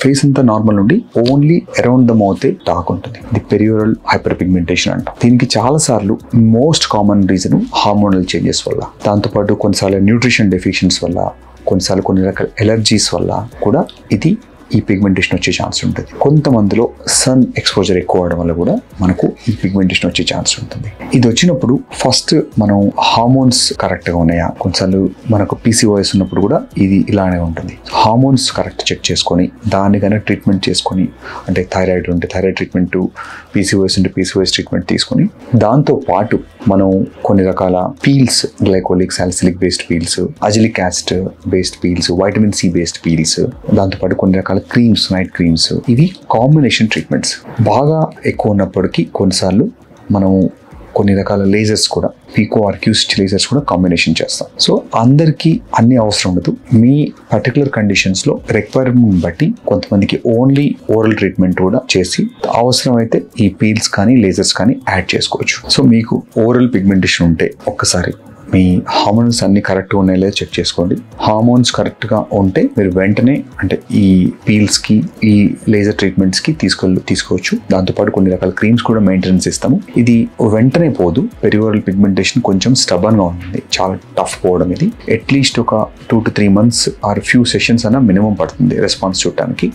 Face అంతా normal నుండి only around the mouth dark ఉంటుంది. ఇది పెరియోరల్ హైపర్ పిగ్మెంటేషన్ అంటాం. దీనికి చాలా సార్లు most common reason hormonal changes వల్ల, దాంతోపాటు కొన్నిసార్లు న్యూట్రిషన్ డెఫిషియన్సీ వల్ల, కొన్నిసార్లు కొన్ని రకాల ఎలర్జీస్ వల్ల కూడా ఈ పిగ్మెంటేషన్ వచ్చే ఛాన్స్ ఉంటుంది. కొంతమందిలో సన్ ఎక్స్పోజర్ ఎక్కువ అవడం వల్ల కూడా మనకు ఈ పిగ్మెంటేషన్ వచ్చే ఛాన్స్ ఉంటుంది. ఇది వచ్చినప్పుడు ఫస్ట్ మనం హార్మోన్స్ కరెక్ట్గా ఉన్నాయా, కొన్నిసార్లు మనకు PCOS ఉన్నప్పుడు కూడా ఇది ఇలానే ఉంటుంది. హార్మోన్స్ కరెక్ట్ చెక్ చేసుకొని దాన్ని కనుక ట్రీట్మెంట్ చేసుకొని, అంటే థైరాయిడ్ ఉంటే థైరాయిడ్ ట్రీట్మెంట్, PCOS ఉంటే PCOS ట్రీట్మెంట్ తీసుకొని, దాంతో పాటు మనం కొన్ని రకాల peels, glycolic salicylic based peels, azelaic acid based peels, vitamin C based peels, దాంతోపాటు కొన్ని రకాల క్రీమ్స్, నైట్ క్రీమ్స్, ఇవి కాంబినేషన్ ట్రీట్మెంట్స్. బాగా ఎక్కువ ఉన్నప్పటికీ కొన్నిసార్లు మనం కొన్ని రకాల లేజర్స్ కూడా, పీకో ఆర్క్యూస్ట్ లేజర్స్ కూడా కాంబినేషన్ చేస్తాం. సో అందరికీ అన్ని అవసరం ఉండదు. మీ పర్టికులర్ కండిషన్స్లో రిక్వైర్మెంట్ బట్టి కొంతమందికి ఓన్లీ ఓరల్ ట్రీట్మెంట్ కూడా చేసి అవసరమైతే ఈ పీల్స్ కానీ లేజర్స్ కానీ యాడ్ చేసుకోవచ్చు. సో మీకు ఓరల్ పిగ్మెంటేషన్ ఉంటే ఒక్కసారి మీ హార్మోన్స్ అన్ని కరెక్ట్గా ఉన్నాయో చెక్ చేసుకోండి. హార్మోన్స్ కరెక్ట్గా ఉంటే మీరు వెంటనే, అంటే ఈ పీల్స్కి, ఈ లేజర్ ట్రీట్మెంట్స్కి తీసుకోవచ్చు. దాంతోపాటు కొన్ని రకాల క్రీమ్స్ కూడా మెయింటెనెన్స్ ఇస్తాము. ఇది వెంటనే పోదు. పెరియోరల్ పిగ్మెంటేషన్ కొంచెం స్టబన్గా ఉంటుంది, చాలా టఫ్ పోవడం. ఇది అట్లీస్ట్ ఒక 2 to 3 months or few sessions అన్న మినిమం పడుతుంది రెస్పాన్స్ చూడటానికి.